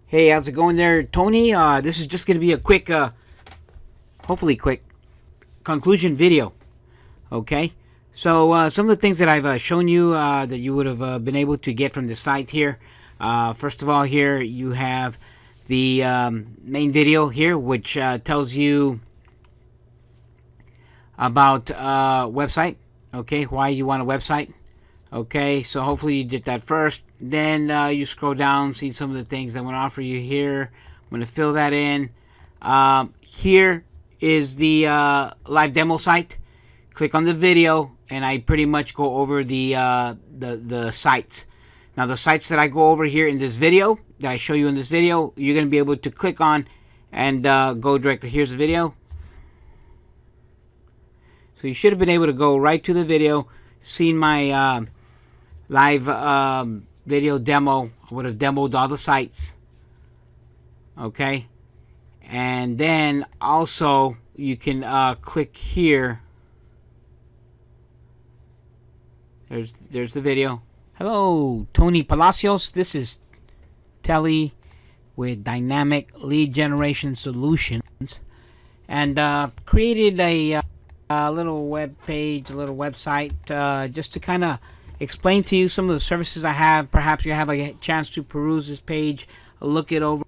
Hey, how's it going there, Tony? This is just going to be a quick, hopefully quick, conclusion video. Okay? So, some of the things that I've shown you that you would have been able to get from the site here. First of all, here you have the main video here, which tells you about website. Okay, why you want a website. Okay, so hopefully you did that first. Then you scroll down, see some of the things I'm going to offer you here. I'm going to fill that in. Here is the live demo site. Click on the video, and I pretty much go over the sites. Now, the sites that I go over here in this video, that I show you in this video, you're going to be able to click on and go directly. Here's the video. So you should have been able to go right to the video, seen my live video demo. I would have demoed all the sites. Okay. And then also you can click here. There's the video. Hello, Tony Palacios. This is Telly with Dynamic Lead Generation Solutions, and created a little web page, a little website, just to kind of explain to you some of the services I have. Perhaps you have a chance to peruse this page, look it over.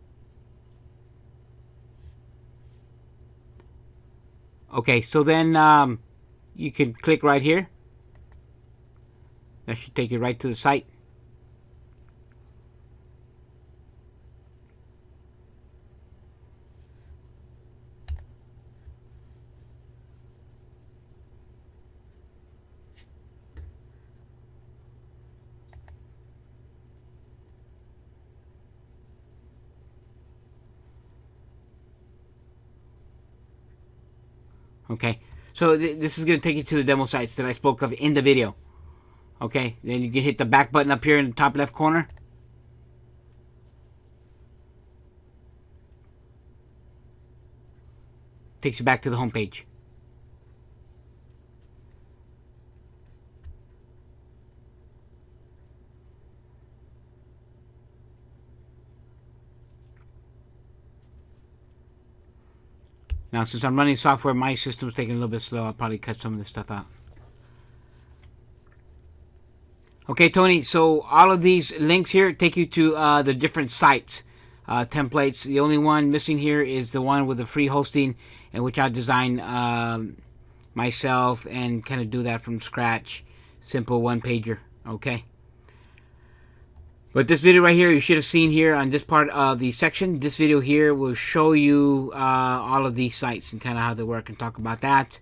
Okay, so then you can click right here. That should take you right to the site. Okay, so this is going to take you to the demo sites that I spoke of in the video. Okay, then you can hit the back button up here in the top left corner. Takes you back to the home page. Now, since I'm running software, my system's taking a little bit slow. I'll probably cut some of this stuff out. Okay, Tony, so all of these links here take you to the different sites, templates. The only one missing here is the one with the free hosting, in which I designed myself and kind of do that from scratch. Simple one-pager, okay? But this video right here, you should have seen here on this part of the section. This video here will show you all of these sites and kind of how they work and talk about that.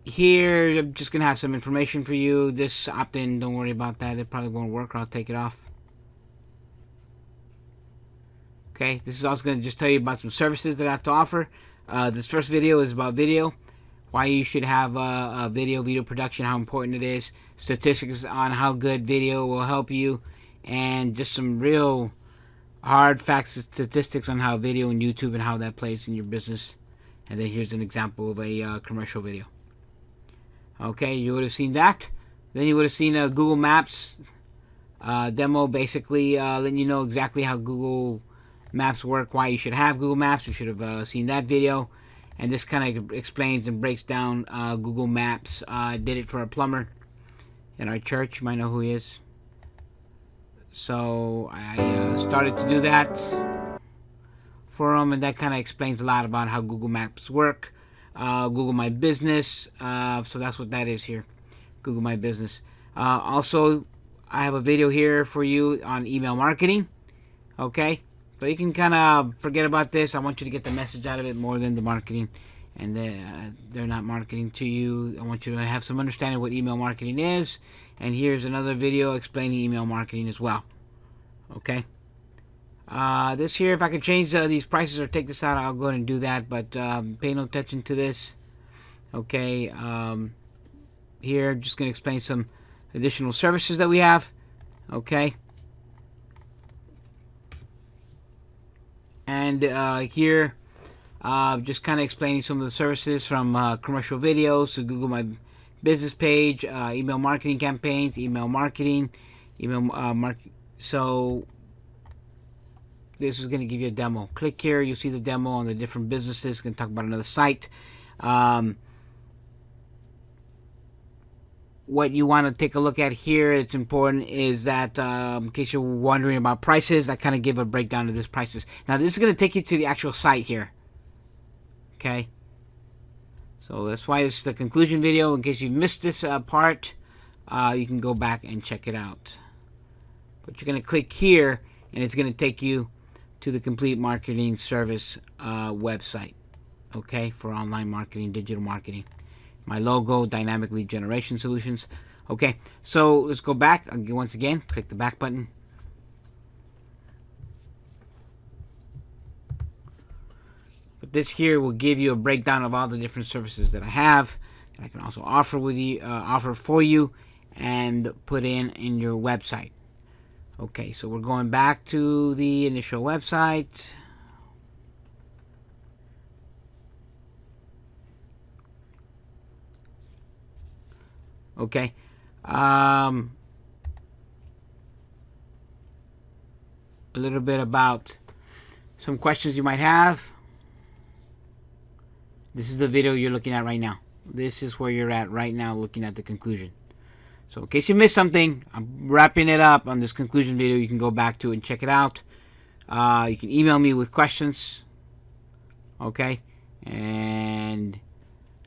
Here, I'm just going to have some information for you. This opt-in, don't worry about that. It probably won't work, or I'll take it off. Okay, this is also going to just tell you about some services that I have to offer. This first video is about video. Why you should have a video production, how important it is. Statistics on how good video will help you. And just some real hard facts and statistics on how video and YouTube and how that plays in your business. And then here's an example of a commercial video. Okay, you would have seen that. Then you would have seen a Google Maps demo, basically letting you know exactly how Google Maps work, why you should have Google Maps. You should have seen that video. And this kind of explains and breaks down Google Maps. I did it for a plumber in our church. You might know who he is. So I started to do that for him, and that kind of explains a lot about how Google Maps work. Google My Business. So that's what that is here. Google My Business. Also, I have a video here for you on email marketing. Okay. So you can kind of forget about this. I want you to get the message out of it more than the marketing. And they're not marketing to you. I want you to have some understanding of what email marketing is. And here's another video explaining email marketing as well. Okay. This here, if I can change these prices or take this out, I'll go ahead and do that. But pay no attention to this. Okay. Here, I'm just going to explain some additional services that we have. Okay. And here, just kind of explaining some of the services from commercial videos to Google My Business page, email marketing campaigns, email marketing, so this is going to give you a demo. Click here, you'll see the demo on the different businesses. It's going to talk about another site. What you want to take a look at here, it's important, is that in case you're wondering about prices, I kind of give a breakdown of this prices. Now this is going to take you to the actual site here. Okay, so that's why it's the conclusion video. In case you missed this part, you can go back and check it out. But you're going to click here, and it's going to take you to the Complete Marketing Service website. Okay, for online marketing, digital marketing. My logo, Dynamic Lead Generation Solutions. Okay, so let's go back. Once again, click the back button. But this here will give you a breakdown of all the different services that I have. I can also offer for you and put in your website. Okay, so we're going back to the initial website. Okay, a little bit about some questions you might have. This is the video you're looking at right now. This is where you're at right now, looking at the conclusion. So in case you missed something, I'm wrapping it up on this conclusion video. You can go back to it and check it out. You can email me with questions. Okay, and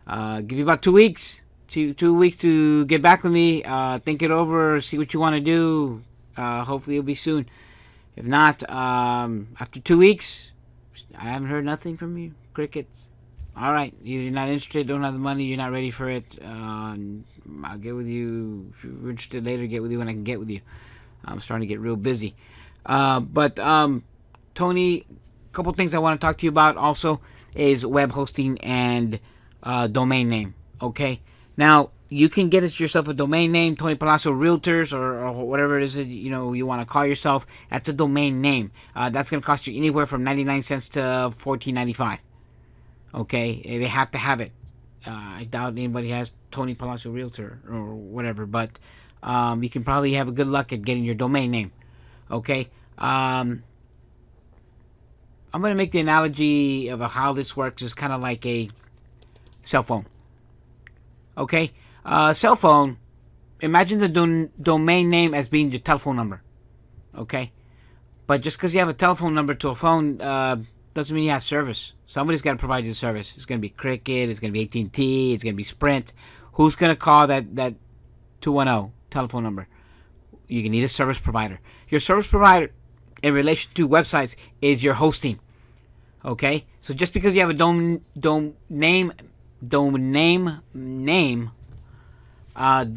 give you about 2 weeks. 2 weeks to get back with me. Think it over, see what you want to do. Hopefully it'll be soon. If not, after 2 weeks, I haven't heard nothing from you. Crickets. All right, either you're not interested, don't have the money, you're not ready for it. I'll get with you. If you're interested later, get with you when I can get with you. I'm starting to get real busy. But Tony, a couple things I want to talk to you about also is web hosting and domain name. Okay. Now, you can get yourself a domain name, Tony Palacio Realtors, or whatever it is that you want to call yourself. That's a domain name. That's going to cost you anywhere from 99 cents to $14.95. Okay, they have to have it. I doubt anybody has Tony Palacio Realtor or whatever, but you can probably have a good luck at getting your domain name. Okay, I'm going to make the analogy of how this works is kind of like a cell phone. Okay, cell phone, imagine the domain name as being your telephone number. Okay, but just because you have a telephone number to a phone doesn't mean you have service. Somebody's got to provide you the service. It's going to be Cricket, it's going to be AT&T, it's going to be Sprint. Who's going to call that 210 telephone number? You can need a service provider. Your service provider in relation to websites is your hosting. Okay, so just because you have a domain name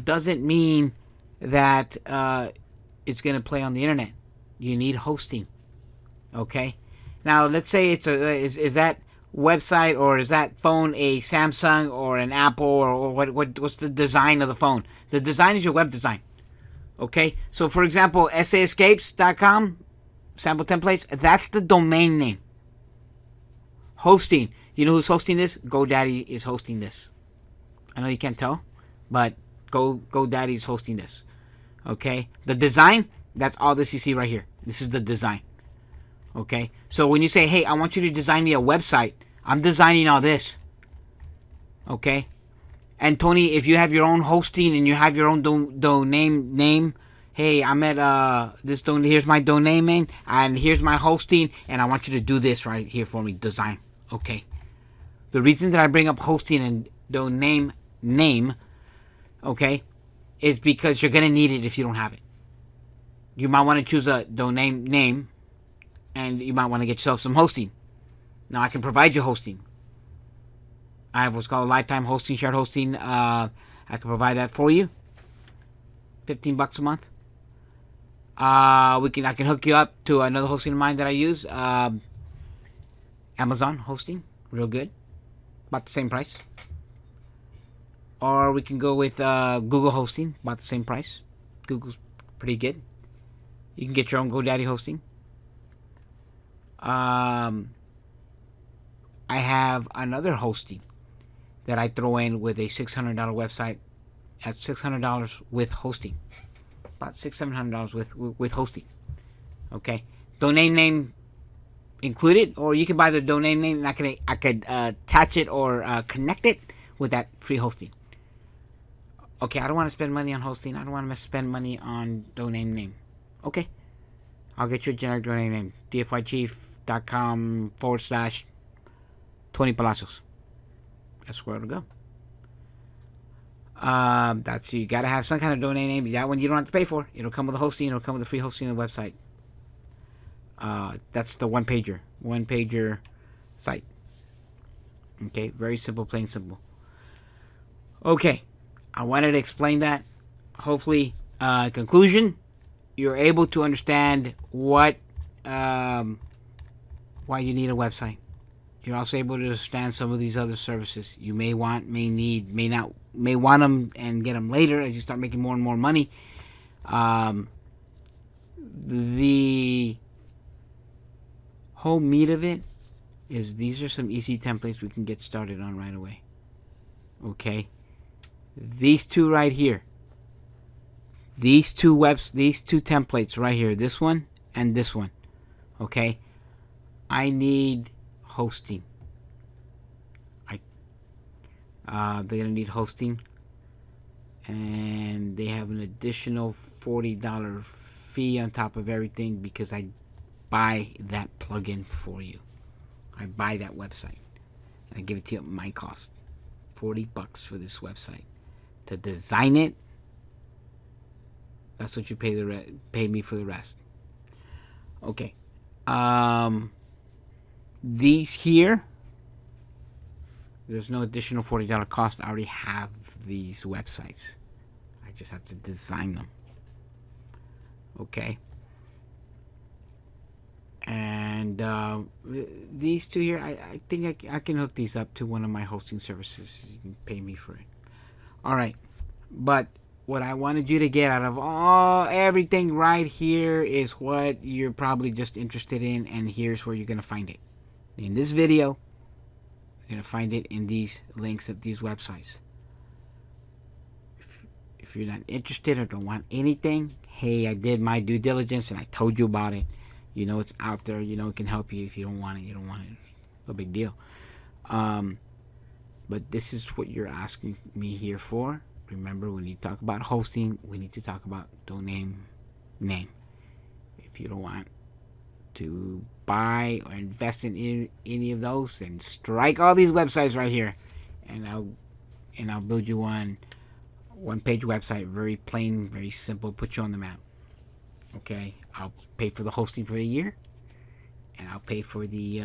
doesn't mean that it's going to play on the internet. You need hosting. Okay, now let's say it's is that website or is that phone a Samsung or an Apple, or what's the design of the phone? The design is your web design. Okay, so for example, saescapes.com, sample templates, that's the domain name. Hosting, you know who's hosting this? GoDaddy is hosting this. I know you can't tell, but GoDaddy is hosting this. Okay, the design, that's all this you see right here. This is the design. Okay, so when you say, hey, I want you to design me a website, I'm designing all this. Okay, and Tony, if you have your own hosting and you have your own domain name, hey, I'm at here's my domain name and here's my hosting, and I want you to do this right here for me, design. Okay, the reason that I bring up hosting and domain name, okay, is because you're gonna need it if you don't have it. You might want to choose a domain name, and you might want to get yourself some hosting. Now, I can provide you hosting. I have what's called lifetime hosting, shared hosting. I can provide that for you. $15 a month. I can hook you up to another hosting of mine that I use. Amazon hosting, real good, about the same price. Or we can go with Google hosting, about the same price. Google's pretty good. You can get your own GoDaddy hosting. I have another hosting that I throw in with a $600 website at $600 with hosting. About $600-$700 with hosting. Okay. Domain name included, or you can buy the domain name, and I could attach it or connect it with that free hosting. Okay, I don't want to spend money on hosting. I don't want to spend money on domain name. Okay, I'll get you a generic domain name, dfychief.com/Tony Palacios. That's where it'll go. That's, you gotta have some kind of domain name. That one you don't have to pay for. It'll come with the hosting. It'll come with the free hosting of the website. That's the one pager site. Okay, very simple, plain simple. Okay, I wanted to explain that. Hopefully, conclusion, you're able to understand what why you need a website. You're also able to understand some of these other services you may want, may need, may want them and get them later as you start making more and more money. The whole meat of it is these are some easy templates we can get started on right away. Okay, these two right here, these two templates right here, this one and this one. Okay, I need hosting. They're gonna need hosting, and they have an additional $40 fee on top of everything because I buy that plugin for you. I buy that website and I give it to you at my cost. $40 for this website to design it. That's what you pay me for the rest. Okay. These here, there's no additional $40 cost. I already have these websites. I just have to design them. Okay. And these two here, I think I can hook these up to one of my hosting services. You can pay me for it. All right. But what I wanted you to get out of everything right here is what you're probably just interested in, and here's where you're going to find it. In this video, you're going to find it in these links at these websites. If you're not interested or don't want anything, hey, I did my due diligence and I told you about it. You know it's out there. You know it can help you. If you don't want it, you don't want it. No big deal. But this is what you're asking me here for. Remember, when you talk about hosting, we need to talk about domain name. If you don't want to buy or invest in any of those, then strike all these websites right here, and I'll build you one page website, very plain, very simple, put you on the map. Okay, I'll pay for the hosting for a year, and I'll pay for the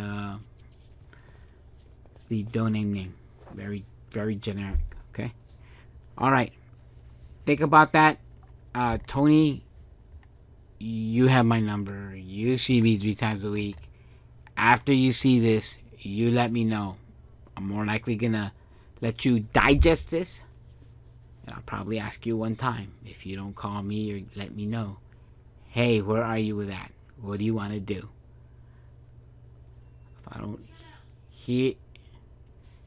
domain name. Very, very generic. Okay. All right. Think about that, Tony. You have my number. You see me 3 times a week. After you see this, you let me know. I'm more likely gonna let you digest this, and I'll probably ask you one time if you don't call me or let me know. Hey, where are you with that? What do you want to do?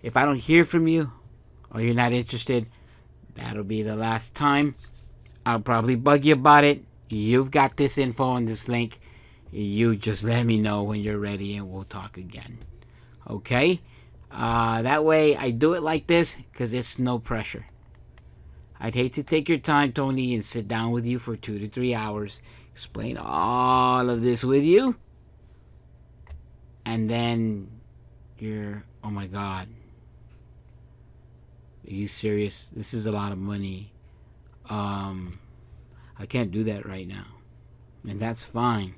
If I don't hear from you, or you're not interested, that'll be the last time. I'll probably bug you about it. You've got this info on this link. You just let me know when you're ready and we'll talk again. Okay? That way I do it like this because it's no pressure. I'd hate to take your time, Tony, and sit down with you for 2 to 3 hours, explain all of this with you, and then you're, oh my God, are you serious? This is a lot of money. I can't do that right now. And that's fine.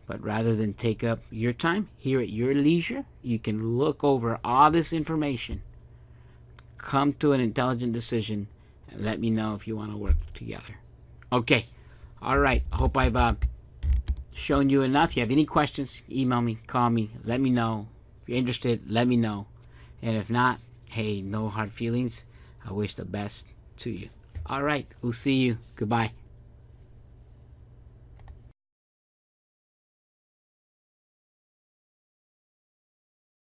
But rather than take up your time, here at your leisure, you can look over all this information, come to an intelligent decision, and let me know if you want to work together. Okay. All right. I hope I've shown you enough. If you have any questions, email me, call me, let me know. If you're interested, let me know. And if not, hey, no hard feelings. I wish the best to you. All right. We'll see you. Goodbye.